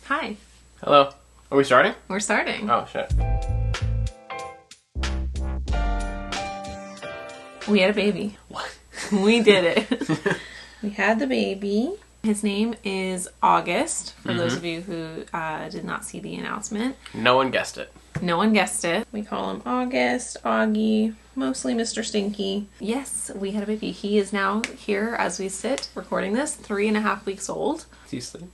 Hi. Hello. Are we starting? We're starting. Oh, shit. We had a baby. What? We did it. We had the baby. His name is August, for those of you who did not see the announcement. No one guessed it. No one guessed it. We call him August, Augie, mostly Mr. Stinky. Yes, we had a baby. He is now here as we sit recording this, 3.5 weeks old. Is he asleep?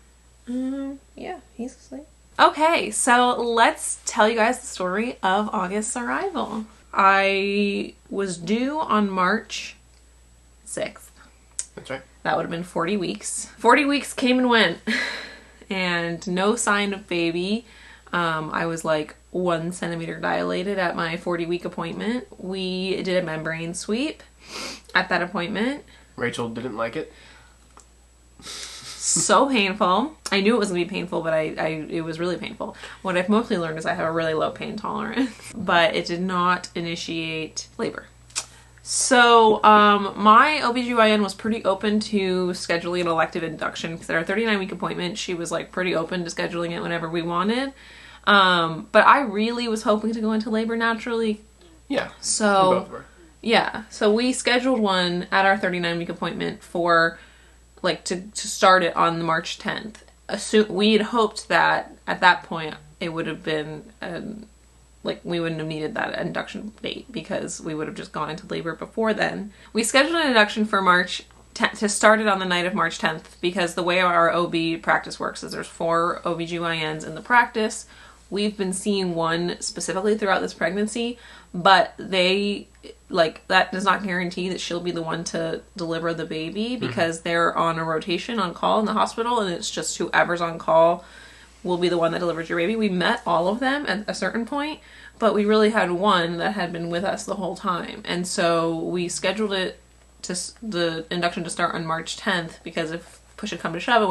Yeah, he's asleep. Okay, so let's tell you guys the story of August's arrival. I was due on March 6th. That's right. That would have been 40 weeks. 40 weeks came and went, and no sign of baby. I was like 1 centimeter dilated at my 40-week appointment. We did a membrane sweep at that appointment. Rachel didn't like it. So painful. I knew it was going to be painful, but it was really painful. What I've mostly learned is I have a really low pain tolerance, but it did not initiate labor. So, my OBGYN was pretty open to scheduling an elective induction because at our 39-week appointment, she was like pretty open to scheduling it whenever we wanted. But I really was hoping to go into labor naturally. Yeah. So, We both were. yeah. So we scheduled one at our 39-week appointment for like to start it on March 10th. We had hoped that at that point it would have been like we wouldn't have needed that induction date because we would have just gone into labor before then. We scheduled an induction for March 10th to start it on the night of March 10th because the way our OB practice works is there's 4 OBGYNs in the practice. We've been seeing one specifically throughout this pregnancy, but they, like, that does not guarantee that she'll be the one to deliver the baby because they're on a rotation on call in the hospital, and it's just whoever's on call will be the one that delivers your baby. We met all of them at a certain point, but we really had one that had been with us the whole time. And so we scheduled it the induction to start on March 10th because if push had come to shove and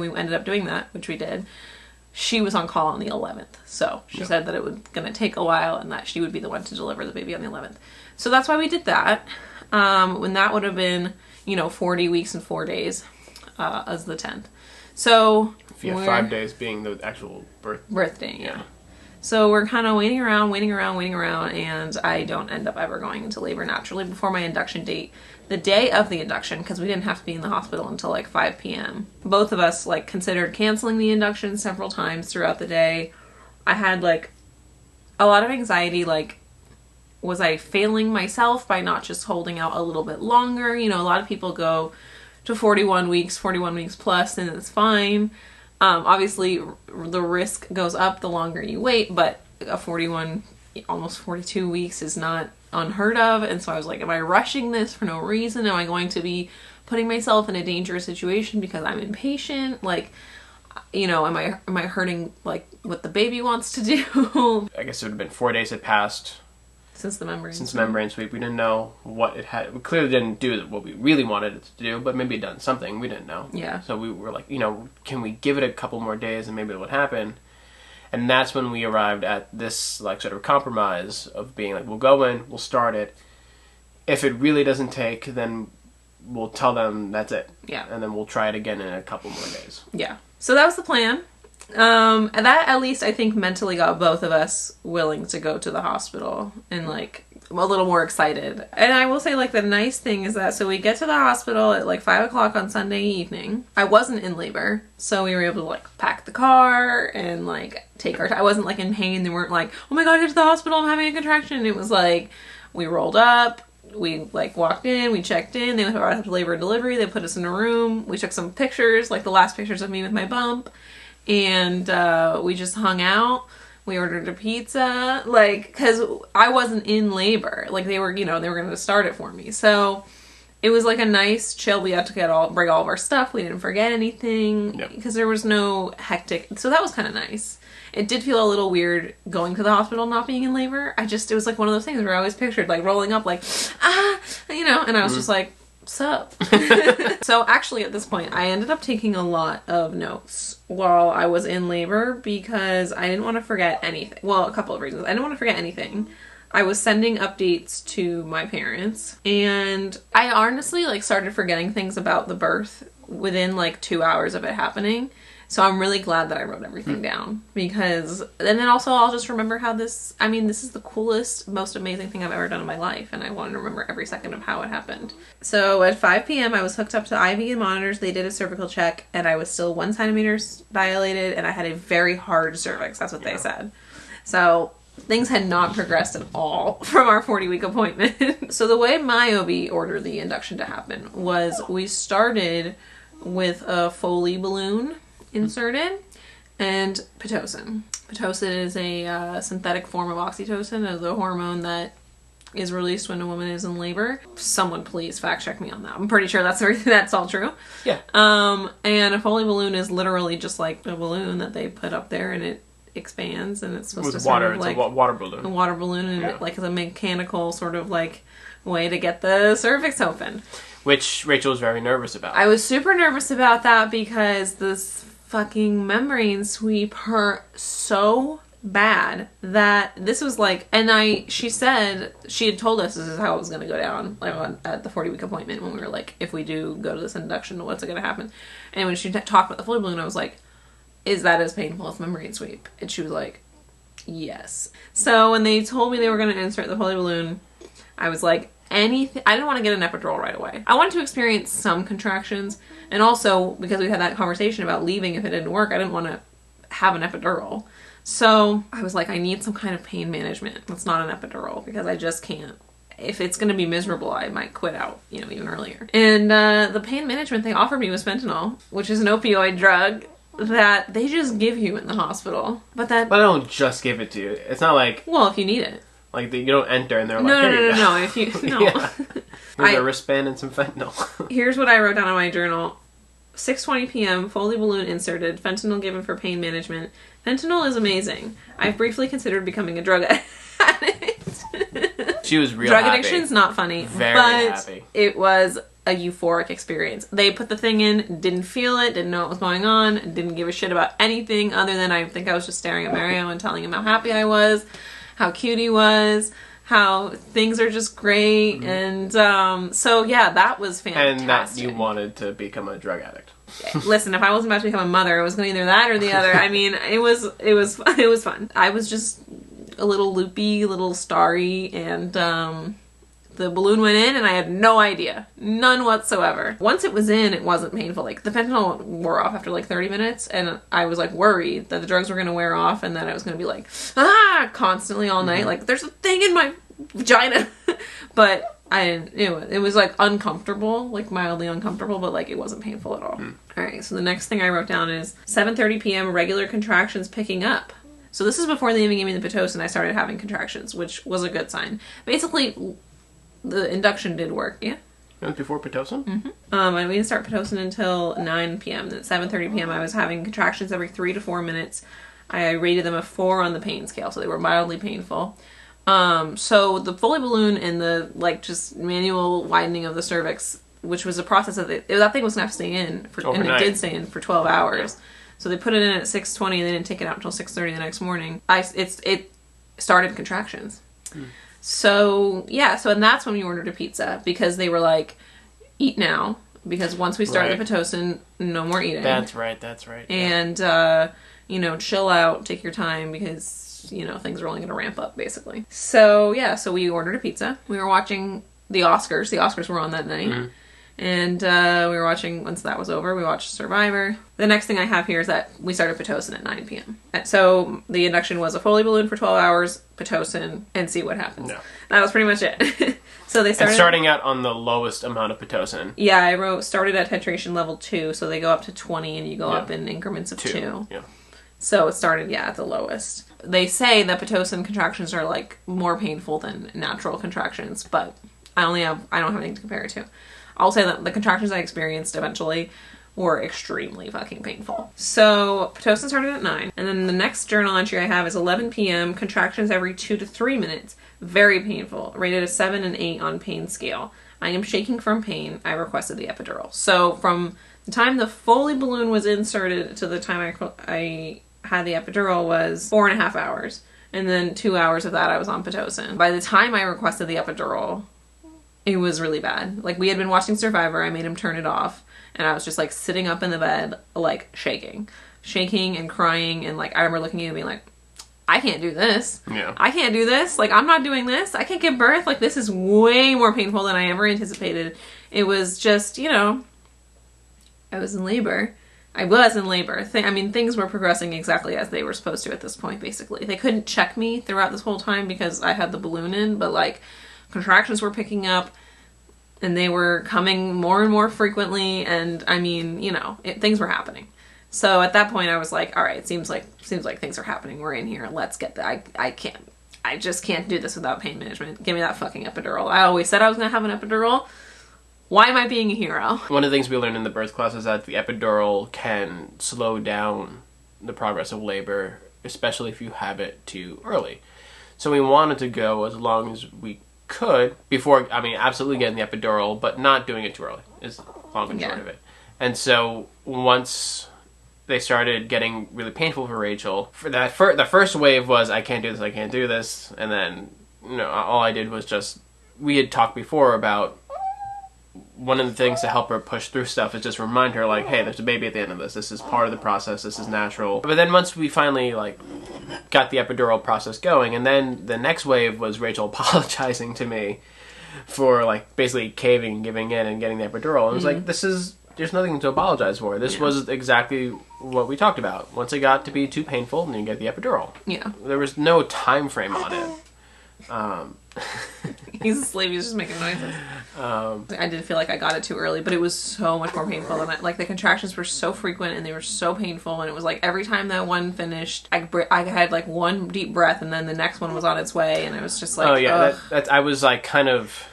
we ended up doing that, which we did, she was on call on the 11th. So she said that it was going to take a while and that she would be the one to deliver the baby on the 11th. So that's why we did that. When that would have been, 40 weeks and 4 days as the 10th. So Yeah, 5 days being the actual birthday, yeah. So we're kind of waiting around, and I don't end up ever going into labor naturally before my induction date. The day of the induction, because we didn't have to be in the hospital until like 5 p.m. Both of us like considered canceling the induction several times throughout the day. I had like a lot of anxiety, like was I failing myself by not just holding out a little bit longer? A lot of people go to 41 weeks plus, and it's fine. Obviously, the risk goes up the longer you wait, but a 41, almost 42 weeks is not unheard of. And so I was like, am I rushing this for no reason? Am I going to be putting myself in a dangerous situation because I'm impatient? Like, am I hurting like what the baby wants to do? I guess it would have been 4 days had passed. Since the membrane sweep. We didn't know what it had. We clearly didn't do what we really wanted it to do, but maybe it done something. We didn't know. Yeah. So we were like, can we give it a couple more days and maybe it would happen? And that's when we arrived at this like sort of compromise of being like, we'll go in, we'll start it. If it really doesn't take, then we'll tell them that's it. Yeah. And then we'll try it again in a couple more days. Yeah. So that was the plan. And that at least I think mentally got both of us willing to go to the hospital and like a little more excited. And I will say like the nice thing is that so we get to the hospital at like 5 o'clock on Sunday evening. I wasn't in labor, so we were able to like pack the car and like take our time. I wasn't like in pain. They weren't like, oh my god, get to the hospital, I'm having a contraction. It was like we rolled up, we like walked in, we checked in, they brought us to labor and delivery, they put us in a room, we took some pictures, like the last pictures of me with my bump. And we just hung out. We ordered a pizza, like, because I wasn't in labor. Like, they were going to start it for me. So it was like a nice chill. We had to bring all of our stuff. We didn't forget anything because there was no hectic. So that was kind of nice. It did feel a little weird going to the hospital not being in labor. It was like one of those things where I always pictured like rolling up like, and I was just like, sup? So actually at this point I ended up taking a lot of notes while I was in labor because I didn't want to forget anything. Well, a couple of reasons. I didn't want to forget anything. I was sending updates to my parents, and I honestly like started forgetting things about the birth within like 2 hours of it happening. So I'm really glad that I wrote everything down, because, and then also I'll just remember how this is the coolest, most amazing thing I've ever done in my life, and I want to remember every second of how it happened. So at 5 p.m. I was hooked up to IV and monitors. They did a cervical check, and I was still 1 centimeter dilated, and I had a very hard cervix. That's what they said. So things had not progressed at all from our 40-week appointment. So the way my OB ordered the induction to happen was we started with a Foley balloon inserted and Pitocin. Pitocin is a synthetic form of oxytocin, the hormone that is released when a woman is in labor. Someone please fact check me on that. I'm pretty sure that's all true. Yeah. And a Foley balloon is literally just like a balloon that they put up there, and it expands, and it's supposed to water. Sort of like a water balloon. A water balloon, and it, like, is a mechanical sort of like way to get the cervix open. Which Rachel was very nervous about. I was super nervous about that because this fucking membrane sweep hurt so bad that this was like, and she said she had told us this is how it was going to go down, like at the 40-week appointment, when we were like, if we do go to this induction, what's going to happen? And when she talked about the Foley balloon, I was like, is that as painful as membrane sweep? And she was like, yes. So when they told me they were going to insert the Foley balloon, I was like, anything. I didn't want to get an epidural right away. I wanted to experience some contractions, and also because we had that conversation about leaving if it didn't work, I didn't want to have an epidural. So I was like, I need some kind of pain management. That's not an epidural, because I just can't. If it's going to be miserable, I might quit out, even earlier. And the pain management they offered me was fentanyl, which is an opioid drug that they just give you in the hospital. But they don't just give it to you. It's not like... Well, if you need it. Like, you don't enter and they're like, No, if you... No. Yeah. Here's a wristband and some fentanyl. Here's what I wrote down in my journal. 6:20 p.m., Foley balloon inserted, fentanyl given for pain management. Fentanyl is amazing. I've briefly considered becoming a drug addict. She was real Drug happy. addiction's not funny, Very but happy. It was a euphoric experience. They put the thing in, didn't feel it, didn't know what was going on, didn't give a shit about anything other than I think I was just staring at Mario and telling him how happy I was, how cute he was, how things are just great, and so yeah, that was fantastic. And that you wanted to become a drug addict. Listen, if I wasn't about to become a mother, it was going to either that or the other. I mean, it was fun. I was just a little loopy, a little starry, and the balloon went in and I had no idea. None whatsoever. Once it was in, it wasn't painful. Like, the fentanyl wore off after like 30 minutes, and I was like worried that the drugs were going to wear off and that I was going to be like, constantly all night. Like, there's a thing in my vagina. But I didn't, it was like uncomfortable, like mildly uncomfortable, but like it wasn't painful at all. Alright, so the next thing I wrote down is 7:30 p.m. regular contractions picking up. So this is before they even gave me the Pitocin. I started having contractions, which was a good sign. Basically, the induction did work, yeah? It was before Pitocin? Mm-hmm. And we didn't start Pitocin until 9 p.m. At 7:30 p.m. I was having contractions every 3 to 4 minutes. I rated them a 4 on the pain scale, so they were mildly painful. So the Foley balloon and the, like, just manual widening of the cervix, which was a process that that thing was going to have to stay in, and it did stay in for 12 hours. Yeah. So they put it in at 6:20 and they didn't take it out until 6:30 the next morning. It started contractions. So, yeah, and that's when we ordered a pizza, because they were like, eat now, because once we start the Pitocin, no more eating. That's right. And, chill out, take your time, because, things are only going to ramp up, basically. So, yeah, so we ordered a pizza. We were watching the Oscars. The Oscars were on that night. Mm-hmm. And we were watching, once that was over, we watched Survivor. The next thing I have here is that we started Pitocin at 9 p.m. So the induction was a Foley balloon for 12 hours, Pitocin, and see what happens. Yeah. That was pretty much it. So they started... And starting out on the lowest amount of Pitocin. Yeah, I wrote started at titration level 2, so they go up to 20 and you go up in increments of 2. Yeah. So it started, at the lowest. They say that Pitocin contractions are, like, more painful than natural contractions, but I don't have anything to compare it to. I'll say that the contractions I experienced eventually were extremely fucking painful. So, Pitocin started at 9. And then the next journal entry I have is 11 p.m. Contractions every 2 to 3 minutes. Very painful. Rated a 7 and 8 on pain scale. I am shaking from pain. I requested the epidural. So, from the time the Foley balloon was inserted to the time I had the epidural was 4.5 hours. And then 2 hours of that I was on Pitocin. By the time I requested the epidural, it was really bad. Like, we had been watching Survivor. I made him turn it off. And I was just, like, sitting up in the bed, like, shaking. shaking and crying, and like I remember looking at it and being like, I can't do this. Yeah. I can't do this. Like, I'm not doing this. I can't give birth. Like, this is way more painful than I ever anticipated. It was just, you know, I was in labor. I was in labor. I mean, things were progressing exactly as they were supposed to at this point, basically. They couldn't check me throughout this whole time because I had the balloon in, but, like, contractions were picking up, and they were coming more and more frequently, and, I mean, you know, things were happening. So at that point, I was like, all right, it seems like things are happening. We're in here. Let's get that. I just can't do this without pain management. Give me that fucking epidural. I always said I was going to have an epidural. Why am I being a hero? One of the things we learned in the birth class is that the epidural can slow down the progress of labor, especially if you have it too early. So we wanted to go as long as we could before, I mean, absolutely getting the epidural, but not doing it too early is long and short of it. And so once they started getting really painful for Rachel, for that the first wave was, I can't do this, and then, you know, all I did was just, we had talked before about one of the things to help her push through stuff is just remind her, like, hey, there's a baby at the end of this. This is part of the process. This is natural. But then once we finally, like, got the epidural process going, and then the next wave was Rachel apologizing to me for, like, basically caving, giving in, and getting the epidural. And it was like, there's nothing to apologize for. This was exactly what we talked about. Once it got to be too painful, then you get the epidural. Yeah. There was no time frame on it. He's asleep. He's just making noises. I did feel like I got it too early, but it was so much more painful than like the contractions were so frequent and they were so painful, and it was like every time that one finished, I had like one deep breath, and then the next one was on its way, and it was just like, oh yeah, I was like kind of.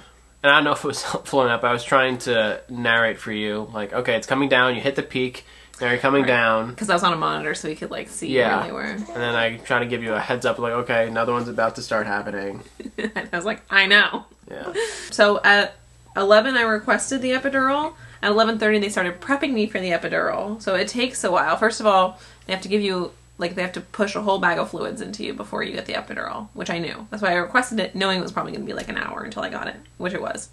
And I don't know if it was helpful or not, but I was trying to narrate for you, like, okay, it's coming down, you hit the peak, now you're coming down. Because I was on a monitor, so we could, like, see where they were. And then I try to give you a heads up, like, okay, another one's about to start happening. And I was like, I know. Yeah. So at 11, I requested the epidural. At 11:30, they started prepping me for the epidural. So it takes a while. First of all, they have to give you, like, they have to push a whole bag of fluids into you before you get the epidural, which I knew. That's why I requested it, knowing it was probably going to be like an hour until I got it, which it was.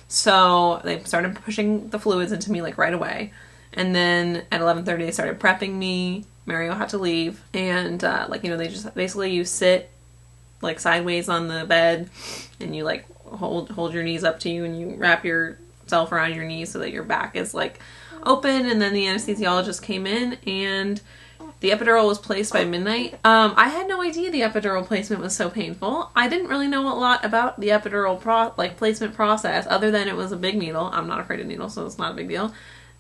So they started pushing the fluids into me, like, right away. And then at 11:30, they started prepping me. Mario had to leave. And, like, you know, they just basically, you sit, like, sideways on the bed, and you, like, hold your knees up to you, and you wrap yourself around your knees so that your back is, like, open. And then the anesthesiologist came in, and the epidural was placed by midnight. I had no idea the epidural placement was so painful. I didn't really know a lot about the epidural placement process, other than it was a big needle. I'm not afraid of needles, so it's not a big deal.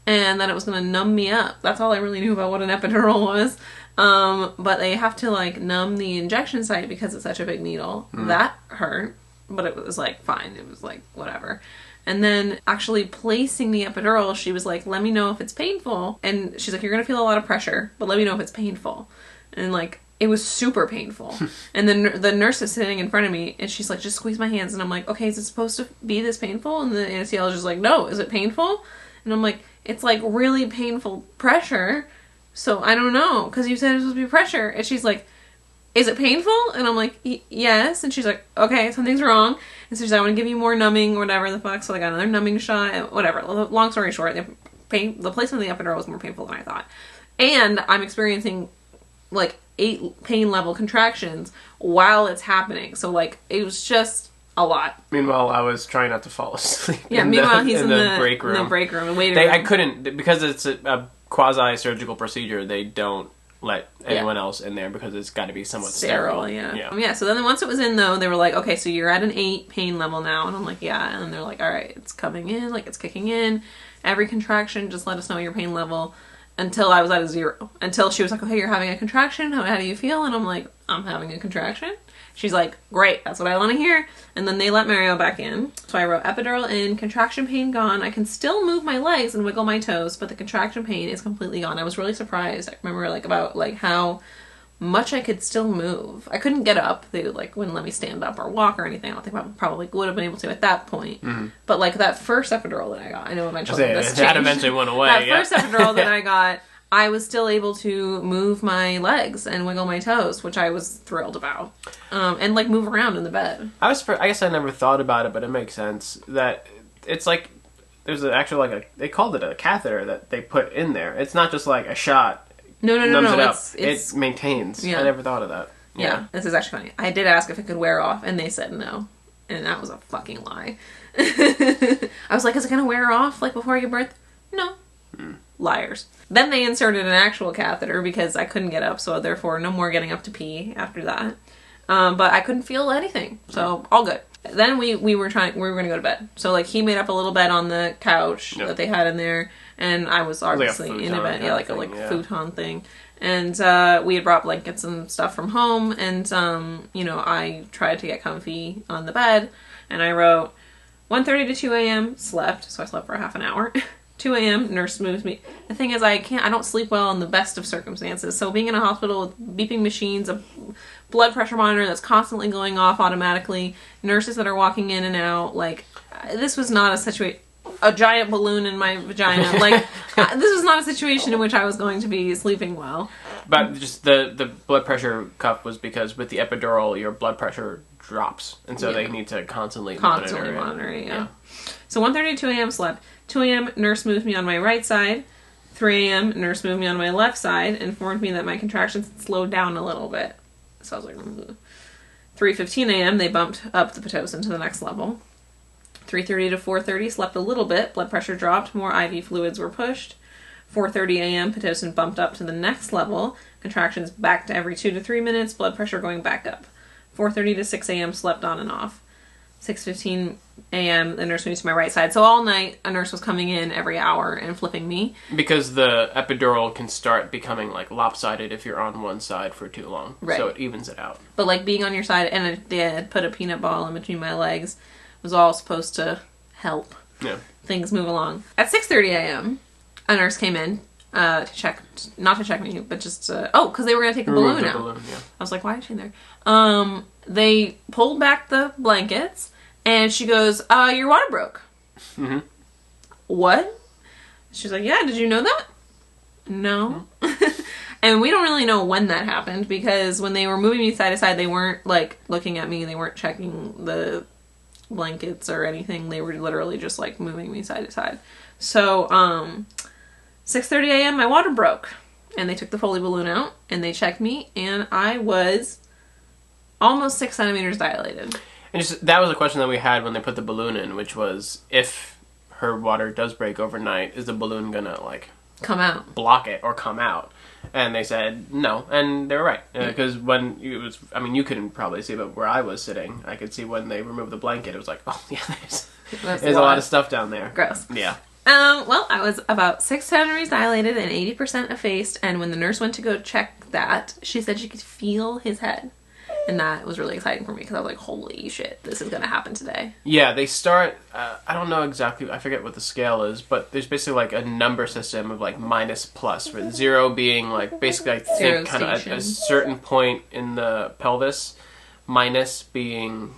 And that it was going to numb me up. That's all I really knew about what an epidural was. But they have to, like, numb the injection site because it's such a big needle. That hurt, but it was, like, fine. It was, like, whatever. And then actually placing the epidural, she was like, let me know if it's painful. And she's like, you're going to feel a lot of pressure, but let me know if it's painful. And, like, it was super painful. And then the nurse is sitting in front of me, and she's like, just squeeze my hands. And I'm like, okay, is it supposed to be this painful? And the anesthesiologist is like, no, is it painful? And I'm like, it's, like, really painful pressure. So I don't know, because you said it was supposed to be pressure. And she's like, is it painful? And I'm like, yes. And she's like, okay, something's wrong. And so she's like, I want to give you more numbing or whatever the fuck. So I got another numbing shot, whatever. Long story short, the placement of the epidural was more painful than I thought. And I'm experiencing, like, 8 pain level contractions while it's happening. So, like, it was just a lot. Meanwhile, I was trying not to fall asleep. Yeah, meanwhile, he's in the break room. In the break room and waiting room. I couldn't, because it's a quasi-surgical procedure, they don't let anyone else in there because it's got to be somewhat sterile. Yeah, so then once it was in, though, they were like, okay, so you're at an 8 pain level now. And I'm like, yeah. And they're like, all right, it's coming in, like, it's kicking in. Every contraction, just let us know your pain level. Until I was at a 0. Until she was like, okay, you're having a contraction. How do you feel? And I'm like, I'm having a contraction. She's like, great, that's what I want to hear. And then they let Mario back in. So I wrote epidural in, contraction pain gone. I can still move my legs and wiggle my toes, but the contraction pain is completely gone. I was really surprised. I remember, like, about, like, how much I could still move. I couldn't get up. They, like, wouldn't let me stand up or walk or anything. I don't think I probably would have been able to at that point. Mm-hmm. But, like, that first epidural that I got, I know eventually that eventually went away. That first epidural that I got, I was still able to move my legs and wiggle my toes, which I was thrilled about. And, like, move around in the bed. I guess I never thought about it, but it makes sense that it's like, there's actually, like, they called it a catheter that they put in there. It's not just like a shot No. numbs it out. It's It maintains. Yeah. I never thought of that. Yeah, this is actually funny. I did ask if it could wear off, and they said no. And that was a fucking lie. I was like, is it going to wear off, like, before I give birth? No. Liars. Then they inserted an actual catheter because I couldn't get up, so therefore no more getting up to pee after that. But I couldn't feel anything, so all good. Then we were going to go to bed. So, like, he made up a little bed on the couch that they had in there, and I was obviously in a bed. Yeah, like a futon thing. And we had brought blankets and stuff from home, and, you know, I tried to get comfy on the bed, and I wrote 1:30 to 2 a.m., slept, so I slept for a half an hour. 2 a.m., nurse moves me. The thing is, I don't sleep well in the best of circumstances, so being in a hospital with beeping machines, a blood pressure monitor that's constantly going off automatically, nurses that are walking in and out, like, this was not a situation... A giant balloon in my vagina. Like, this was not a situation in which I was going to be sleeping well. But just the blood pressure cuff was because with the epidural, your blood pressure drops. And so they need to constantly monitor it. Yeah. So 1:30 to 2 a.m. slept. 2 a.m. nurse moved me on my right side. 3 a.m. nurse moved me on my left side. Informed me that my contractions had slowed down a little bit. So I was like, 3:15 a.m. they bumped up the Pitocin to the next level. 3:30 to 4:30, slept a little bit. Blood pressure dropped. More IV fluids were pushed. 4:30 a.m., Pitocin bumped up to the next level. Contractions back to every 2 to 3 minutes. Blood pressure going back up. 4:30 to 6 a.m., slept on and off. 6:15 a.m., the nurse moved to my right side. So all night, a nurse was coming in every hour and flipping me. Because the epidural can start becoming, like, lopsided if you're on one side for too long. Right. So it evens it out. But, like, being on your side, and they had put a peanut ball in between my legs, was all supposed to help things move along. At 6:30 a.m., a nurse came in to check, not to check me, but just to, because they were going to take the balloon out. I was like, why is she in there? They pulled back the blankets, and she goes, your water broke. Mm-hmm. What? She's like, yeah, did you know that? No. Mm-hmm. And we don't really know when that happened, because when they were moving me side to side, they weren't, like, looking at me, they weren't checking the blankets or anything. They were literally just, like, moving me side to side. So 6:30 a.m. my water broke, and they took the Foley balloon out and they checked me, and I was almost 6 centimeters dilated. And just, that was a question that we had when they put the balloon in, which was, if her water does break overnight, is the balloon gonna, like, come out, block it, or come out? And they said no, and they were right. Because when it was, I mean, you couldn't probably see, but where I was sitting, I could see when they removed the blanket, it was like, oh yeah, there's a lot of stuff down there. Gross. Yeah. Well, I was about 6 centimeters dilated and 80% effaced, and when the nurse went to go check that, she said she could feel his head. And that was really exciting for me, because I was like, holy shit, this is going to happen today. Yeah, they start, I don't know exactly, I forget what the scale is, but there's basically like a number system of like minus plus, with 0 being like basically I think kind of at a certain point in the pelvis, minus being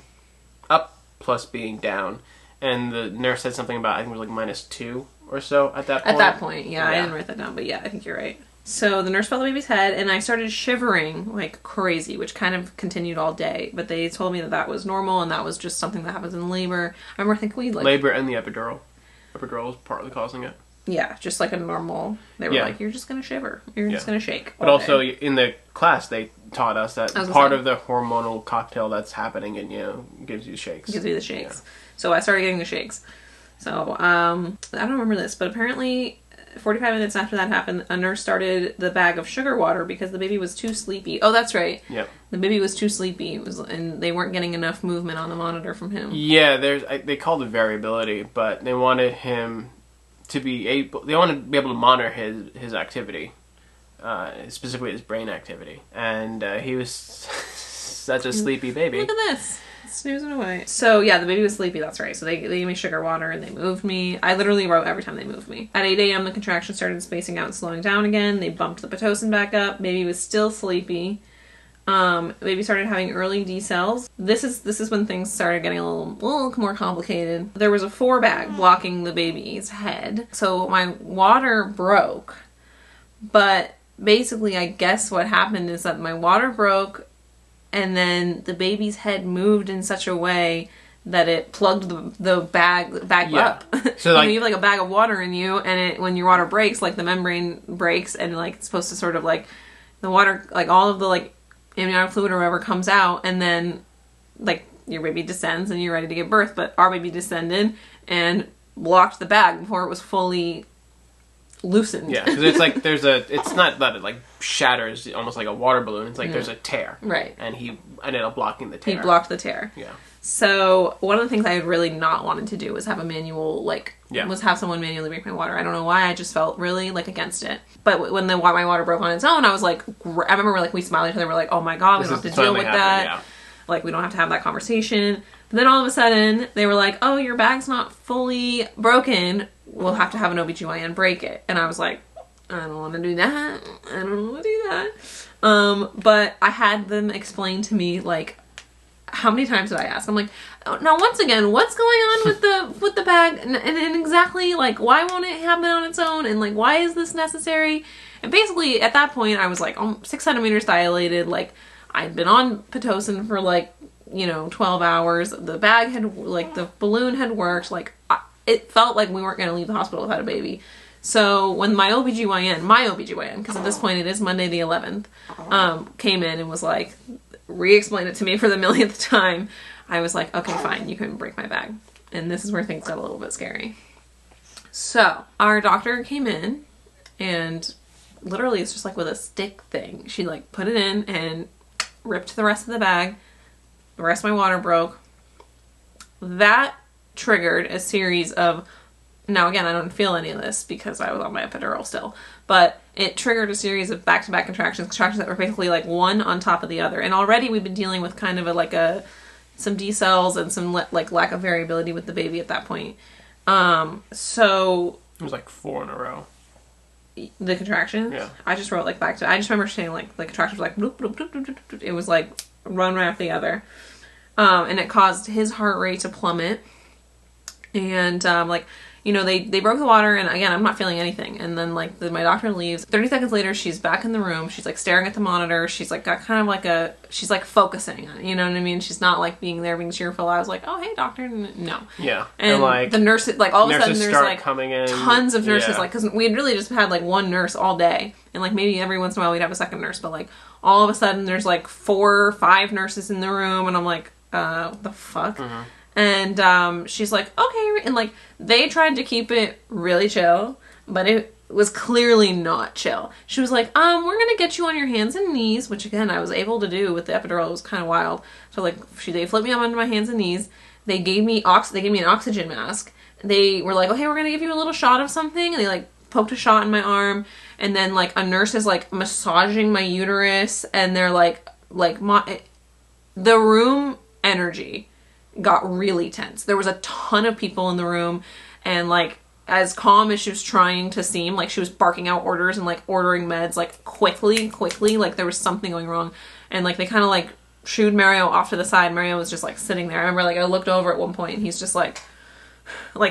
up, plus being down. And the nurse said something about, I think it was like -2 or so at that point. At that point, yeah. I didn't write that down, but yeah, I think you're right. So the nurse felt the baby's head, and I started shivering like crazy, which kind of continued all day. But they told me that that was normal, and that was just something that happens in labor. I remember thinking we like... Labor and the epidural. Epidural is partly causing it. Yeah, just like a normal... They were like, you're just going to shiver. You're just going to shake. But also, in the class, they taught us that part of the hormonal cocktail that's happening in you gives you shakes. Gives you the shakes. Yeah. So I started getting the shakes. So, I don't remember this, but apparently 45 minutes after that happened, a nurse started the bag of sugar water because the baby was too sleepy. Oh, that's right. Yep. The baby was too sleepy, and they weren't getting enough movement on the monitor from him. Yeah, they called it variability, but they wanted him to be able, they wanted to be able to monitor his activity, specifically his brain activity. And he was such a sleepy baby. Look at this. Snoozing away. So yeah, the baby was sleepy, that's right. So they gave me sugar water and they moved me. I literally wrote every time they moved me. At 8 a.m. the contractions started spacing out and slowing down again. They bumped the Pitocin back up. Baby was still sleepy. Baby started having early decels. This is when things started getting a little more complicated. There was a 4 bag blocking the baby's head. So my water broke. But basically I guess what happened is that my water broke, and then the baby's head moved in such a way that it plugged the bag up. So like, you have like a bag of water in you, and when your water breaks, like the membrane breaks, and like it's supposed to sort of like the water, like all of the like amniotic fluid or whatever comes out, and then like your baby descends and you're ready to give birth. But our baby descended and blocked the bag before it was fully loosened. Yeah, because it's like it's not that it like shatters almost like a water balloon. It's like there's a tear. Right. And he ended up blocking the tear. He blocked the tear. Yeah. So one of the things I had really not wanted to do was have a manual, was have someone manually break my water. I don't know why, I just felt really like against it. But when my water broke on its own, I was like, I remember like we smiled at each other, we're like, oh my god, we don't have to deal with that. Yeah. Like we don't have to have that conversation. But then all of a sudden they were like, oh, your bag's not fully broken, we'll have to have an OBGYN break it. And I was like, I don't want to do that. I don't want to do that. But I had them explain to me, like, how many times did I ask? I'm like, oh, now once again, what's going on with the bag, and exactly like why won't it happen on its own, and like why is this necessary? And basically at that point I was like 6 centimeters dilated. Like I'd been on Pitocin for like 12 hours. The bag had like the balloon had worked. Like it felt like we weren't going to leave the hospital without a baby. So when my OBGYN, because at this point it is Monday the 11th, came in and was like, re-explained it to me for the millionth time, I was like, okay, fine, you can break my bag. And this is where things got a little bit scary. So our doctor came in, and literally it's just like with a stick thing. She like put it in and ripped the rest of the bag. The rest of my water broke. That triggered a series of, now again, I don't feel any of this because I was on my epidural still, but it triggered a series of back-to-back contractions that were basically like one on top of the other. And already we've been dealing with kind of some decels and some like lack of variability with the baby at that point. So it was like 4 in a row. The contractions? Yeah. I just wrote like I just remember saying like the contractions were like bloop, bloop, bloop, bloop, bloop. It was like one right after the other. And it caused his heart rate to plummet. And they broke the water, and again, I'm not feeling anything. And then my doctor leaves. 30 seconds later, she's back in the room. She's like staring at the monitor. She's like got kind of like she's like focusing on it, you know what I mean? She's not like being there being cheerful. I was like, oh, hey, doctor. No. Yeah. And like the nurses, like all of a sudden there's like coming in. Tons of nurses, like, because we had really just had like one nurse all day. And like maybe every once in a while we'd have a second nurse, but like all of a sudden there's like 4 or 5 nurses in the room, and I'm like, what the fuck? Mm-hmm. And she's like, okay, and like they tried to keep it really chill, but it was clearly not chill. She was like, we're gonna get you on your hands and knees, which again I was able to do with the epidural. It was kind of wild. So like they flipped me up onto my hands and knees. They gave me an oxygen mask. They were like, okay, we're gonna give you a little shot of something, and they like poked a shot in my arm, and then like a nurse is like massaging my uterus, and they're the room energy got really tense. There was a ton of people in the room, and like as calm as she was trying to seem, like she was barking out orders and like ordering meds like quickly, like there was something going wrong. And like they kind of like shooed Mario off to the side. Mario was just like sitting there. I remember like I looked over at one point and he's just like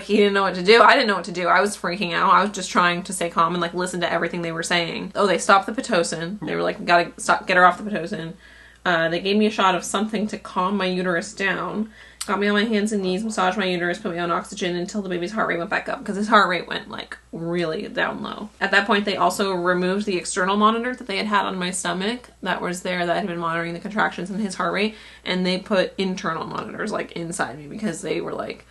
he didn't know what to do. I didn't know what to do. I was freaking out. I was just trying to stay calm and like listen to everything they were saying. Oh, they stopped the Pitocin. They were like, gotta stop, get her off the Pitocin. They gave me a shot of something to calm my uterus down. Got me on my hands and knees, massaged my uterus, put me on oxygen until the baby's heart rate went back up, because his heart rate went like really down low. At that point, they also removed the external monitor that they had on my stomach that was there, that had been monitoring the contractions and his heart rate, and they put internal monitors like inside me, because they were like,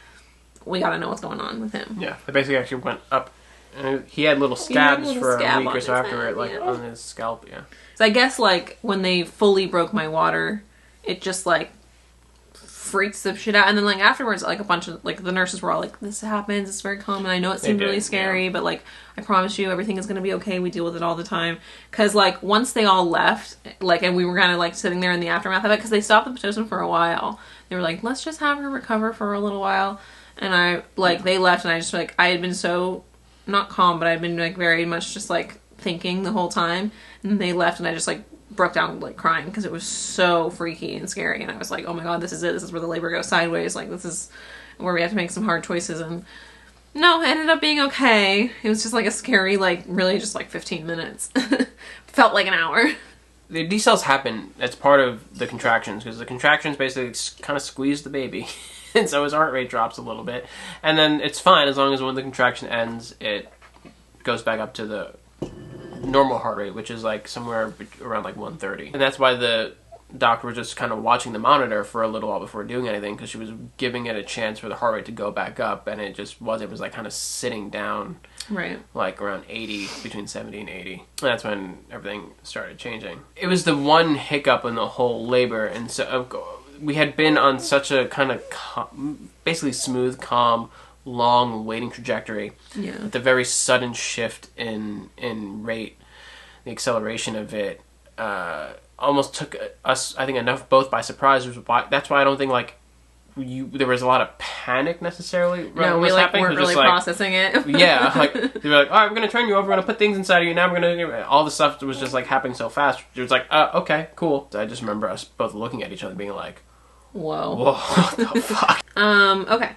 we gotta know what's going on with him. Yeah, they basically actually went up. And he had little scabs for a week or so after it, like on his scalp, yeah. So I guess like when they fully broke my water, it just like freaks the shit out. And then like afterwards, like a bunch of like the nurses were all like, this happens, it's very common, I know it seemed really scary, but like I promise you everything is gonna be okay, we deal with it all the time. Because like once they all left, like, and we were kind of like sitting there in the aftermath of it, because they stopped the Pitocin for a while, they were like, let's just have her recover for a little while. And I like they left, and I just like I had been so not calm, but I'd been like very much just like thinking the whole time, and they left, and I just like broke down like crying because it was so freaky and scary. And I was like, oh my god, this is it, this is where the labor goes sideways, like this is where we have to make some hard choices. And no, it ended up being okay. It was just like a scary, like really just like 15 minutes. Felt like an hour. The decels happen as part of the contractions, because the contractions basically kind of squeeze the baby. and so his heart rate drops a little bit. And then it's fine as long as when the contraction ends, it goes back up to the normal heart rate, which is like somewhere around like 130. And that's why the doctor was just kind of watching the monitor for a little while before doing anything, because she was giving it a chance for the heart rate to go back up, and it just wasn't. It was like kind of sitting down, right, like around 80, between 70 and 80. And that's when everything started changing. It was the one hiccup in the whole labor, and so we had been on such a kind of basically smooth, calm, long waiting trajectory. Yeah. The very sudden shift in rate, the acceleration of it, almost took us, I think, enough both by surprise. That's why I don't think like there was a lot of panic necessarily. No, we like weren't really processing it. Yeah, like they were like, all right, we're gonna turn you over, we're gonna put things inside of you. Now we're gonna all the stuff was just like happening so fast. It was like, okay, cool. So I just remember us both looking at each other, being like, whoa, what the fuck? Okay.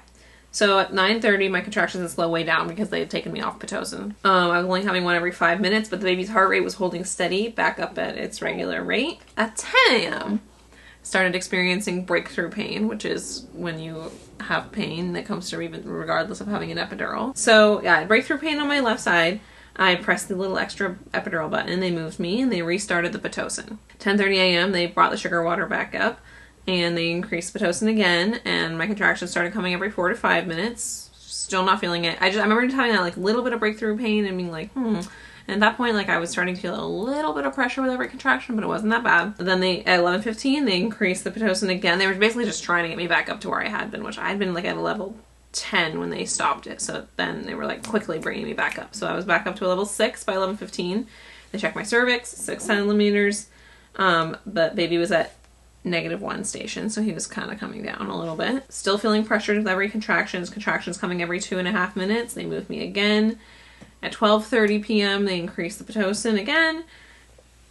So at 9:30, my contractions had slowed way down because they had taken me off Pitocin. I was only having one every 5 minutes, but the baby's heart rate was holding steady back up at its regular rate. At 10 a.m., started experiencing breakthrough pain, which is when you have pain that comes through even regardless of having an epidural. So yeah, I had breakthrough pain on my left side. I pressed the little extra epidural button. They moved me and they restarted the Pitocin. 10:30 a.m., they brought the sugar water back up. And they increased Pitocin again, and my contractions started coming every 4 to 5 minutes. Still not feeling it. I remember just having that like little bit of breakthrough pain and being like, And at that point, like I was starting to feel a little bit of pressure with every contraction, but it wasn't that bad. But then at 11:15, they increased the Pitocin again. They were basically just trying to get me back up to where I had been, which I had been like at a level 10 when they stopped it. So then they were like quickly bringing me back up. So I was back up to a level 6 by 11:15. They checked my cervix, 6 centimeters. But baby was at -1 station, so he was kind of coming down a little bit. Still feeling pressured with every contractions coming every 2.5 minutes. They moved me again. At 12:30 p.m. they increased the Pitocin again.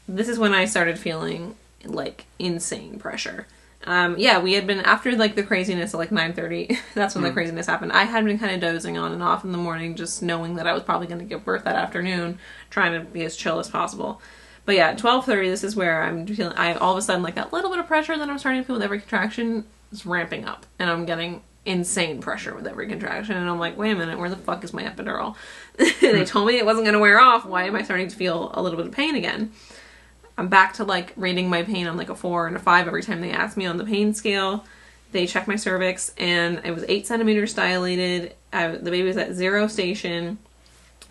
This is when I started feeling like insane pressure. Yeah, we had been, after like the craziness of like 9:30, that's when the craziness happened. I had been kind of dozing on and off in the morning, just knowing that I was probably going to give birth that afternoon, trying to be as chill as possible. But yeah, at 12:30, this is where I'm feeling, all of a sudden, like that little bit of pressure that I'm starting to feel with every contraction is ramping up. And I'm getting insane pressure with every contraction. And I'm like, wait a minute, where the fuck is my epidural? They told me it wasn't going to wear off. Why am I starting to feel a little bit of pain again? I'm back to like rating my pain on like a 4 and a 5 every time they ask me on the pain scale. They checked my cervix and it was 8 centimeters dilated. The baby was at 0 station.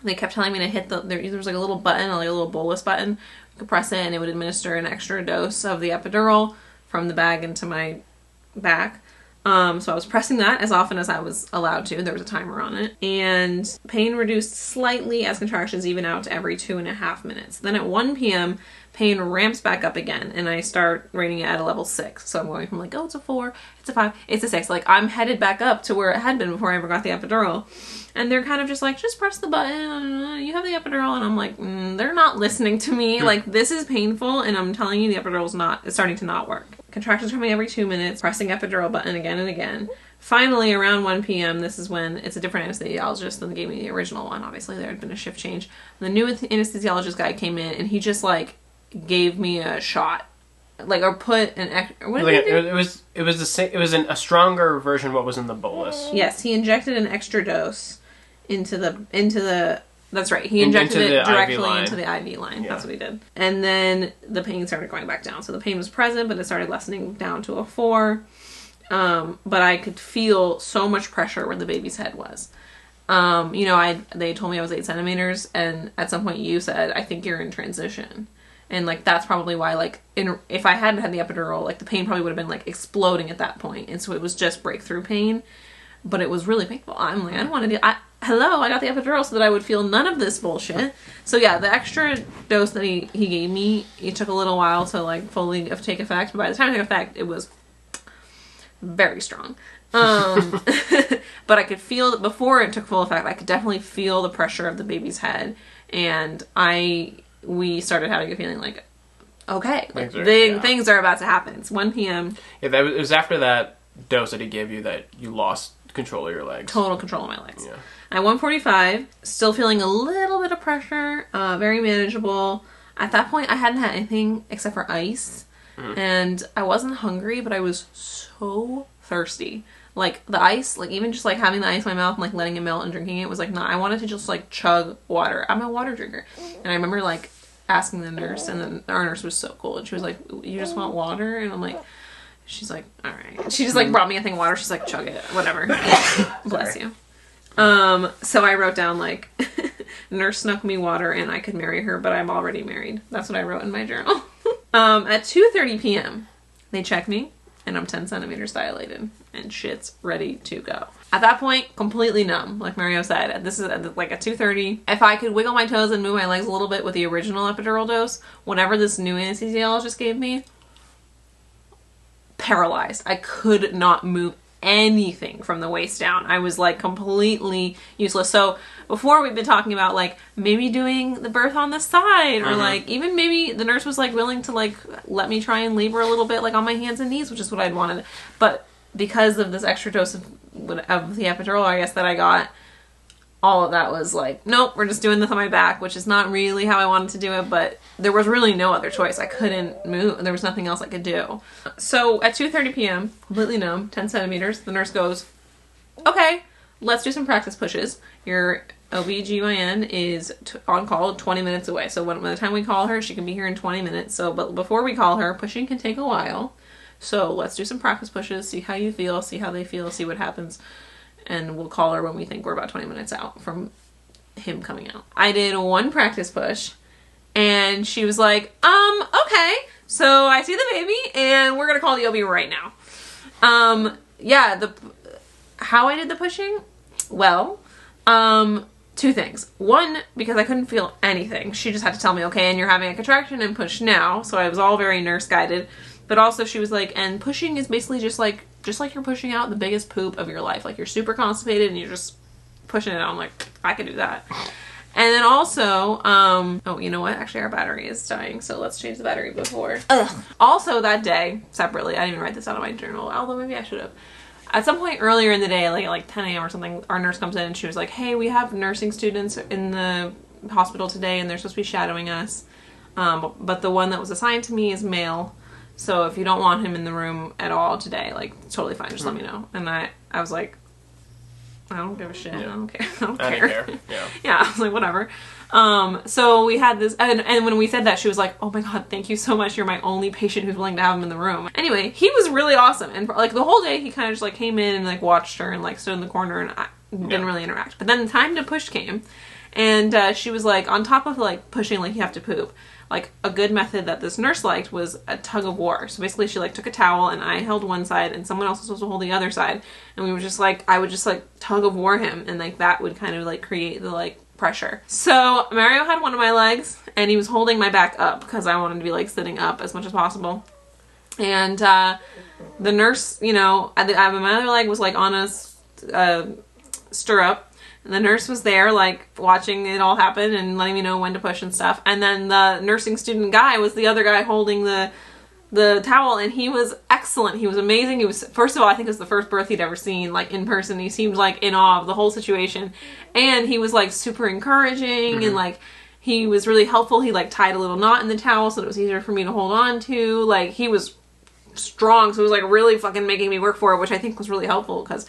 They kept telling me to hit there was like a little button, like a little bolus button. You could press it and it would administer an extra dose of the epidural from the bag into my back. So I was pressing that as often as I was allowed to. There was a timer on it. And pain reduced slightly as contractions even out to every 2.5 minutes. Then at 1 p.m., pain ramps back up again, and I start rating it at a level 6. So I'm going from like, oh, it's a 4, it's a 5, it's a 6. Like, I'm headed back up to where it had been before I ever got the epidural. And they're kind of just like, just press the button, you have the epidural. And I'm like, they're not listening to me. Like, this is painful, and I'm telling you the epidural is starting to not work. Contractions coming every 2 minutes, pressing epidural button again and again. Finally, around 1 p.m., this is when it's a different anesthesiologist than gave me the original one. Obviously, there had been a shift change. The new anesthesiologist guy came in, and he just, like, gave me a shot. Like, or put an... What did he do? It was the same. It was a stronger version of what was in the bolus. Yes, he injected an extra dose into the that's right. He injected it directly into the IV line. Yeah. That's what he did. And then the pain started going back down. So the pain was present, but it started lessening down to a 4. But I could feel so much pressure where the baby's head was. They told me I was 8 centimeters, and at some point you said, I think you're in transition. And, like, that's probably why, like, if I hadn't had the epidural, like, the pain probably would have been, like, exploding at that point. And so it was just breakthrough pain. But it was really painful. I'm like, I don't want to do... I got the epidural so that I would feel none of this bullshit. So, yeah, the extra dose that he gave me, it took a little while to, like, fully take effect. But by the time it took effect, it was very strong. But I could feel that before it took full effect, I could definitely feel the pressure of the baby's head. And we started having a feeling like, okay, like things are about to happen. It's 1 p.m. Yeah, it was after that dose that he gave you that you lost control of your legs. Total control of my legs. Yeah. At 1:45, still feeling a little bit of pressure, very manageable. At that point, I hadn't had anything except for ice, and I wasn't hungry, but I was so thirsty. like the ice, like even just like having the ice in my mouth and like letting it melt and drinking it was like not. I wanted to just like chug water. I'm a water drinker, and I remember like asking the nurse, and then our nurse was so cool, and she was like, "You just want water?" And I'm like, she's like, "All right." She just like brought me a thing of water. She's like, "Chug it, whatever." Bless you. So I wrote down like, nurse snuck me water and I could marry her, but I'm already married. That's what I wrote in my journal. At 2:30 p.m. they check me and I'm 10 centimeters dilated and shit's ready to go. At that point, completely numb, like Mario said. This is like at 2:30. If I could wiggle my toes and move my legs a little bit with the original epidural dose, whatever this new anesthesiologist gave me, paralyzed. I could not move anything from the waist down. I was like completely useless. So before we've been talking about like maybe doing the birth on the side or like even maybe the nurse was like willing to like let me try and labor a little bit like on my hands and knees, which is what I'd wanted. But because of this extra dose of the epidural, I guess, that I got, all of that was like, nope, we're just doing this on my back, which is not really how I wanted to do it, but there was really no other choice. I couldn't move. There was nothing else I could do. So at 2:30 p.m., completely numb, 10 centimeters, the nurse goes, okay, let's do some practice pushes. Your OB/GYN is on call 20 minutes away. So by the time we call her, she can be here in 20 minutes. So, but before we call her, pushing can take a while. So let's do some practice pushes, see how you feel, see how they feel, see what happens. And we'll call her when we think we're about 20 minutes out from him coming out. I did one practice push and she was like, okay, so I see the baby and we're gonna call the OB right now. Yeah, how I did the pushing? Well, two things. One, because I couldn't feel anything. She just had to tell me, okay, and you're having a contraction and push now. So I was all very nurse guided. But also she was like, and pushing is basically just like you're pushing out the biggest poop of your life. Like you're super constipated and you're just pushing it out. I'm like, I could do that. And then also, oh, you know what? Actually, our battery is dying, so let's change the battery before. Ugh. Also that day, separately, I didn't even write this out in my journal, although maybe I should have. At some point earlier in the day, like 10 a.m. or something, our nurse comes in and she was like, hey, we have nursing students in the hospital today and they're supposed to be shadowing us. But the one that was assigned to me is male. So if you don't want him in the room at all today, like, totally fine, just let me know. And I was like, I don't give a shit. Yeah. I don't care. I don't care. Yeah. Yeah, I was like, whatever. So we had this, and when we said that, she was like, oh my god, thank you so much. You're my only patient who's willing to have him in the room. Anyway, he was really awesome. And like the whole day, he kind of just like came in and like watched her and like stood in the corner and I didn't really interact. But then the time to push came. And she was like, on top of like pushing like you have to poop, like a good method that this nurse liked was a tug of war. So basically she like took a towel and I held one side and someone else was supposed to hold the other side. And we were just like, I would just like tug of war him and like that would kind of like create the like pressure. So Mario had one of my legs and he was holding my back up because I wanted to be like sitting up as much as possible. And the nurse, you know, my other leg was like on a stirrup. And the nurse was there, like, watching it all happen and letting me know when to push and stuff. And then the nursing student guy was the other guy holding the towel, and he was excellent. He was amazing. He was, first of all, I think it was the first birth he'd ever seen, like, in person. He seemed, like, in awe of the whole situation. And he was, like, super encouraging, and, like, he was really helpful. He, like, tied a little knot in the towel so that it was easier for me to hold on to. Like, he was strong, so it was, like, really fucking making me work for it, which I think was really helpful, because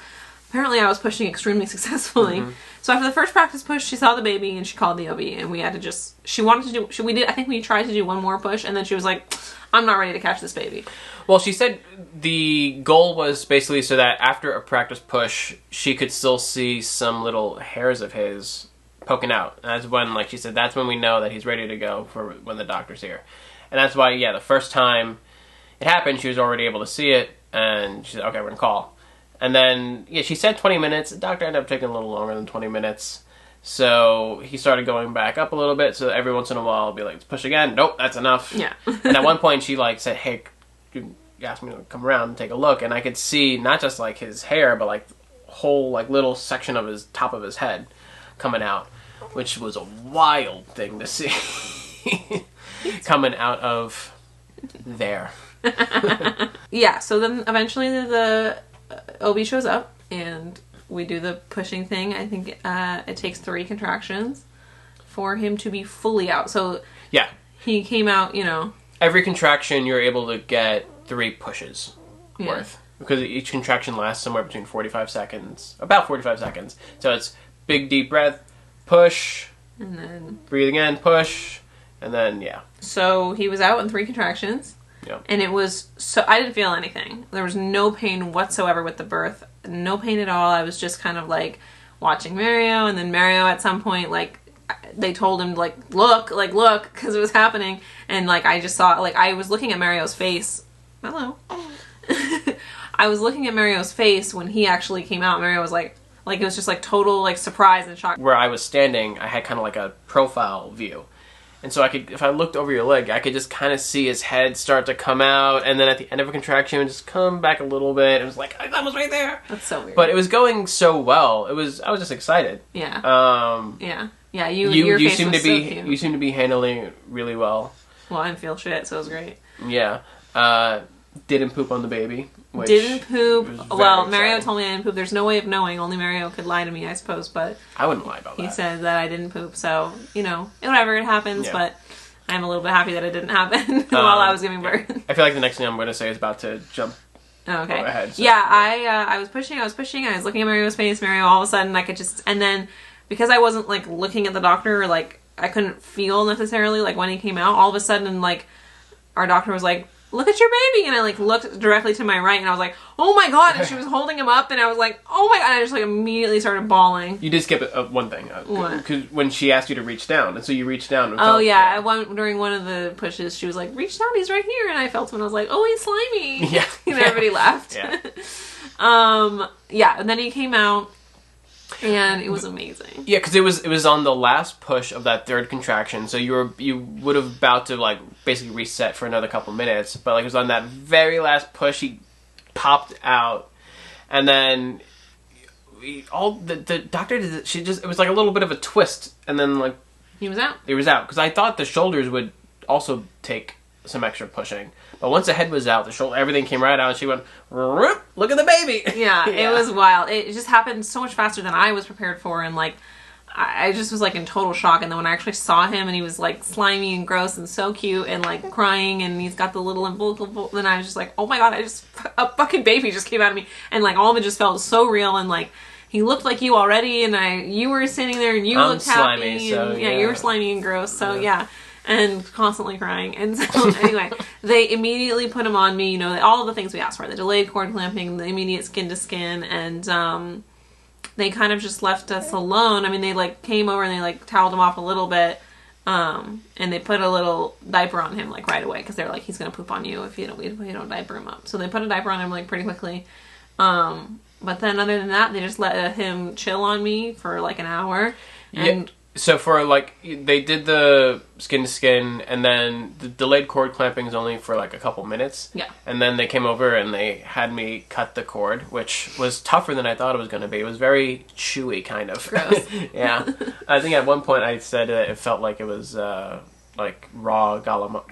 apparently I was pushing extremely successfully. So after the first practice push, she saw the baby and she called the OB and we had to just, I think we tried to do one more push and then she was like, I'm not ready to catch this baby. Well, she said the goal was basically so that after a practice push, she could still see some little hairs of his poking out. And that's when, like she said, that's when we know that he's ready to go for when the doctor's here. And that's why, yeah, the first time it happened, she was already able to see it and she said, okay, we're going to call. And then, yeah, she said 20 minutes. The doctor ended up taking a little longer than 20 minutes. So he started going back up a little bit. So every once in a while, I'll be like, push again. Nope, that's enough. Yeah. And at one point, she like said, hey, you asked me to come around and take a look. And I could see not just like his hair, but like whole like little section of his top of his head coming out, which was a wild thing to see coming out of there. Yeah. So then eventually the OB shows up and we do the pushing thing. I think it takes 3 contractions for him to be fully out. So yeah, he came out, you know. Every contraction you're able to get 3 pushes worth. because each contraction lasts somewhere between 45 seconds, about 45 seconds. So it's big deep breath, push, and then breathing in, push, and then yeah. So he was out in 3 contractions. Yeah. And it was I didn't feel anything. There was no pain whatsoever with the birth. No pain at all. I was just kind of like watching Mario, and then Mario at some point, like, they told him, like, look, because it was happening. And, like, I just saw, like, I was looking at Mario's face. Hello. I was looking at Mario's face when he actually came out. Mario was like, it was just, like, total, like, surprise and shock. Where I was standing, I had kind of like a profile view. And so I could, if I looked over your leg, I could just kind of see his head start to come out, and then at the end of a contraction, it would just come back a little bit. It was like, I was right there. That's so weird. But it was going so well. I was just excited. Yeah. Yeah. Your face seem was to be so cute. you seem to be handling it really well. Well, I didn't feel shit, so it was great. Yeah. Didn't poop on the baby. Which didn't poop. Well, Mario exciting. told me I didn't poop. There's no way of knowing. Only Mario could lie to me, I suppose. But I wouldn't lie about that. he said that I didn't poop. So, whatever, it happens. Yeah. But I'm a little bit happy that it didn't happen while I was giving birth. I feel like the next thing I'm going to say is about to jump. Oh, okay. Go ahead, so. Yeah, I was pushing. I was looking at Mario's face. Mario, all of a sudden, I could just... And then, because I wasn't, like, looking at the doctor, or, like, I couldn't feel necessarily, like, when he came out, all of a sudden, like, our doctor was like, look at your baby! And I, like, looked directly to my right, and I was like, oh my god! And she was holding him up, and I was like, oh my god! And I just, like, immediately started bawling. You did skip one thing. What? Because when she asked you to reach down, and so you reached down. And Oh, felt, yeah. During one of the pushes, she was like, reach down, he's right here. And I felt him, and I was like, oh, he's slimy. Yeah. And everybody laughed. Yeah. Yeah, and then he came out, and it was amazing. Yeah, because it was on the last push of that third contraction, so you would have about to, like, basically reset for another couple minutes, but, like, it was on that very last push, he popped out, and then the doctor did it, it was like a little bit of a twist, and then, like, He was out. it was out, because I thought the shoulders would also take some extra pushing, but once the head was out, everything came right out, and she went, look at the baby! Yeah, it was wild. It just happened so much faster than I was prepared for, and, like, I just was, like, in total shock. And then when I actually saw him, and he was, like, slimy and gross and so cute and, like, crying, and he's got the little umbilical, then I was just like, oh my god, a fucking baby just came out of me. And, like, all of it just felt so real, and, like, he looked like you already, and you were sitting there, and you looked slimy, happy. so, and, yeah, you were slimy and gross, so, yeah. And constantly crying. And so, anyway, they immediately put him on me, all of the things we asked for. The delayed cord clamping, the immediate skin to skin, and they kind of just left us alone. I mean, they, like, came over and they, like, toweled him off a little bit, and they put a little diaper on him, like, right away, because they're like, he's gonna poop on you if you don't diaper him up. So they put a diaper on him, like, pretty quickly. But then other than that, they just let him chill on me for, like, an hour. And... Yeah. So for, like, they did the skin to skin, and then the delayed cord clamping is only for, like, a couple minutes. Yeah. And then they came over and they had me cut the cord, which was tougher than I thought it was going to be. It was very chewy, kind of. Gross. Yeah. I think at one point I said it felt like it was, like, raw well,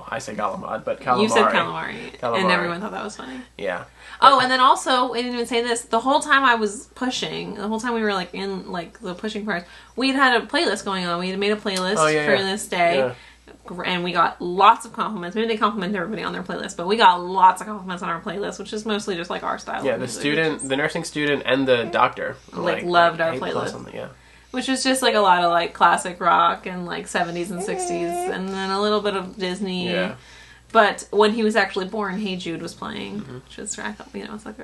I say calamari, but calamari. You said calamari, and everyone thought that was funny. Yeah. Oh, and then also, I didn't even say this, the whole time I was pushing, the whole time we were, like, in, like, the pushing parts, we'd had a playlist going on. We had made a playlist for this day, and we got lots of compliments. Maybe they compliment everybody on their playlist, but we got lots of compliments on our playlist, which is mostly just, like, our style. Yeah, the nursing student and the doctor. Like loved our playlist. Yeah. Which is just, like, a lot of, like, classic rock and, like, 70s and 60s, and then a little bit of Disney. Yeah. But when he was actually born, Hey Jude was playing, which was, I thought, it's like,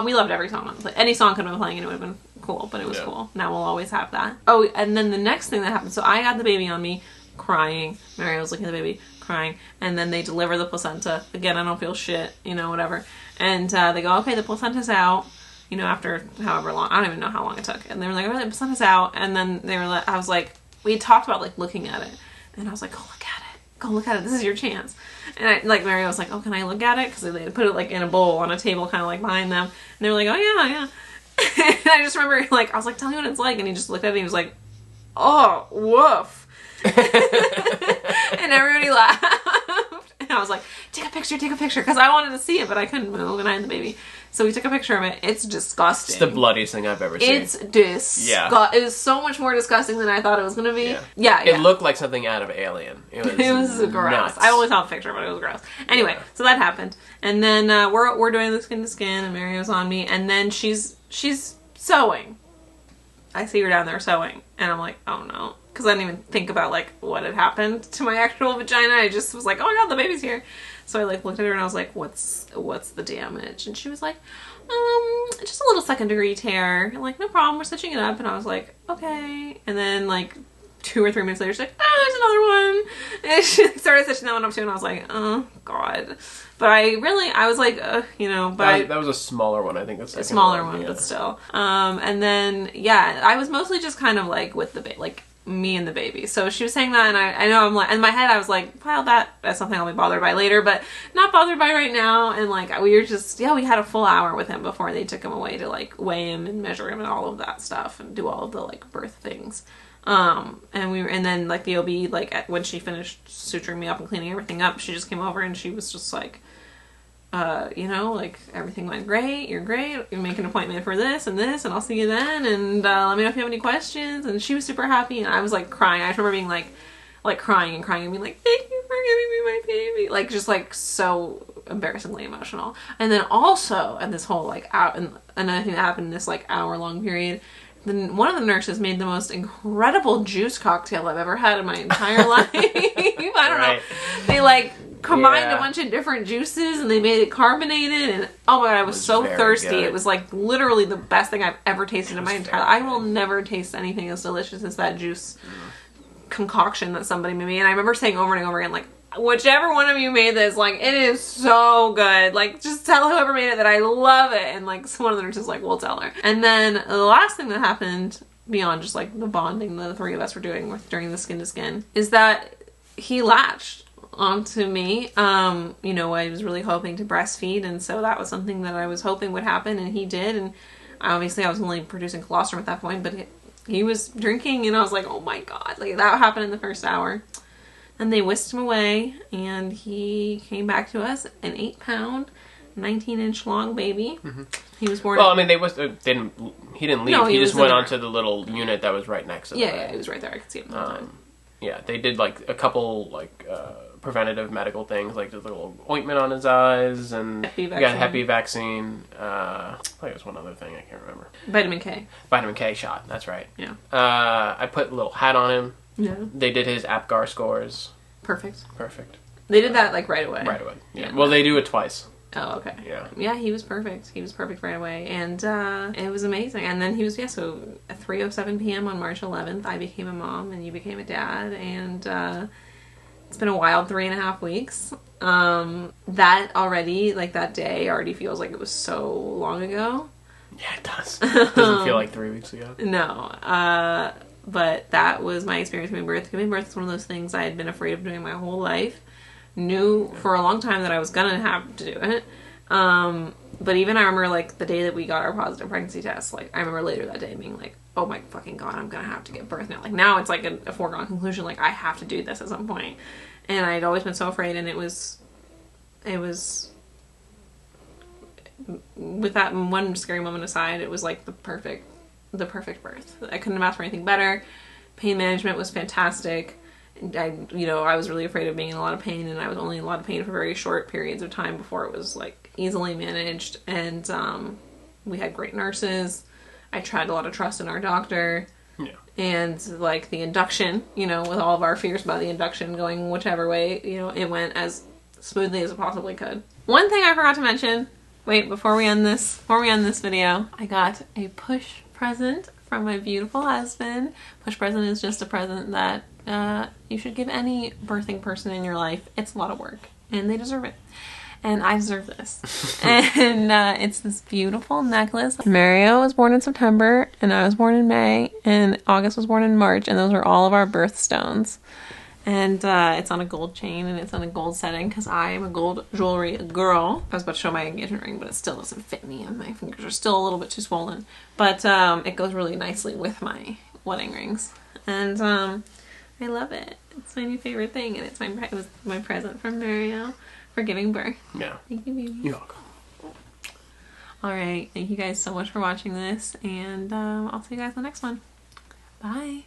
we loved every song on the play. Any song could have been playing and it would have been cool, but it was cool. Now we'll always have that. Oh, and then the next thing that happened, so I got the baby on me, crying. Mario was looking at the baby, crying. And then they deliver the placenta. Again, I don't feel shit, whatever. And they go, okay, the placenta's out, after however long. I don't even know how long it took. And they were like, oh, the placenta's out. And then they were like, I was like, we talked about, like, looking at it. And I was like, go look at it. Go look at it. This is your chance. And Mario was like, oh, can I look at it? Because they put it, like, in a bowl on a table kind of, like, behind them. And they were like, oh, yeah. And I just remember, like, I was like, tell me what it's like. And he just looked at it and he was like, oh, woof. And everybody laughed. And I was like, take a picture, because I wanted to see it, but I couldn't move, and I had the baby. So we took a picture of it. It's disgusting. It's the bloodiest thing I've ever seen. It's disgusting. It was so much more disgusting than I thought it was going to be. Yeah. It looked like something out of Alien. It was gross. Nuts. I only saw the picture, but it was gross. Anyway, so that happened. And then we're doing the skin to skin, and Mario's on me, and then she's sewing. I see her down there sewing, and I'm like, oh no. Because I didn't even think about, like, what had happened to my actual vagina. I just was like, oh my god, the baby's here. So I, like, looked at her and I was like, what's the damage? And she was like, just a little second-degree tear. I'm like, no problem, we're stitching it up. And I was like, okay. And then, like, 2 or 3 minutes later, she's like, oh, there's another one. And she started stitching that one up too, and I was like, oh god. But I was like, you know, but that was a smaller one, I think. That's a smaller one, but still. And then, yeah, I was mostly just kind of, like, with the like, me and the baby. So she was saying that, and I know I'm like, in my head I was like, well, that's something I'll be bothered by later, but not bothered by right now. And like, we were just, we had a full hour with him before they took him away to like weigh him and measure him and all of that stuff and do all of the like birth things. And then like the OB, like when she finished suturing me up and cleaning everything up, she just came over and she was just like, you know, like, everything went great, you're great, you make an appointment for this, and I'll see you then, and let me know if you have any questions. And she was super happy, and I was, like, crying. I remember being, like crying and being like, thank you for giving me my baby. Like, just, like, so embarrassingly emotional. And then also, and this whole, like, another thing that happened in this, like, hour-long period, then one of the nurses made the most incredible juice cocktail I've ever had in my entire life. I don't know. They, like, combined a bunch of different juices and they made it carbonated, and oh my god, I was so thirsty. Good. It was like literally the best thing I've ever tasted in my entire life. I will never taste anything as delicious as that juice concoction that somebody made me. And I remember saying over and over again, like, whichever one of you made this, like, it is so good. Like, just tell whoever made it that I love it. And like, one of the nurses like, we'll tell her. And then the last thing that happened beyond just like the bonding the three of us were doing during the skin to skin is that he latched onto me. You know, I was really hoping to breastfeed, and so that was something that I was hoping would happen, and he did. And obviously I was only producing colostrum at that point, but he was drinking, and I was like, oh my god, like, that happened in the first hour. And they whisked him away, and he came back to us, an 8-pound 19-inch long baby. Mm-hmm. He was born. Well, I mean, he didn't leave. No, he just went onto the little unit that was right next to him. Yeah, he was right there. I could see him the whole time. Yeah, they did like a couple like preventative medical things, like just a little ointment on his eyes, and he got a Hep B vaccine. I think it was one other thing, I can't remember. Vitamin K. Vitamin K shot. That's right. Yeah. I put a little hat on him. Yeah. They did his APGAR scores. Perfect. They did that like right away. Right away. Yeah. Well, they do it twice. Oh, okay. Yeah. Yeah, he was perfect. He was perfect right away. And it was amazing. And then he was, so at 3:07 p.m. on March 11th, I became a mom and you became a dad. And it's been a wild 3.5 weeks. That already, like that day, already feels like it was so long ago. Yeah, it does. It doesn't feel like 3 weeks ago. No. But that was my experience giving birth. Giving birth is one of those things I had been afraid of doing my whole life. Knew for a long time that I was gonna have to do it. But even I remember like the day that we got our positive pregnancy test, like I remember later that day being like, oh my fucking god, I'm gonna have to give birth now. Like now it's like a foregone conclusion, like I have to do this at some point. And I'd always been so afraid, and it was with that one scary moment aside, it was like the perfect birth. I couldn't have asked for anything better. Pain management was fantastic. I was really afraid of being in a lot of pain, and I was only in a lot of pain for very short periods of time before it was like easily managed. And we had great nurses. I tried a lot of trust in our doctor. Yeah. And like the induction, with all of our fears about the induction going whichever way, it went as smoothly as it possibly could. One thing I forgot to mention, before we end this video, I got a push present from my beautiful husband. Push present is just a present that you should give any birthing person in your life. It's a lot of work, and they deserve it. And I deserve this. And it's this beautiful necklace. Mario was born in September, and I was born in May, and August was born in March, and those are all of our birthstones. And it's on a gold chain, and it's on a gold setting, because I am a gold jewelry girl. I was about to show my engagement ring, but it still doesn't fit me, and my fingers are still a little bit too swollen. But it goes really nicely with my wedding rings. And I I love it. It's my new favorite thing, and it was my present from Marielle for giving birth. Yeah. Thank you, baby. You're welcome. All right. Thank you guys so much for watching this, and I'll see you guys in the next one. Bye.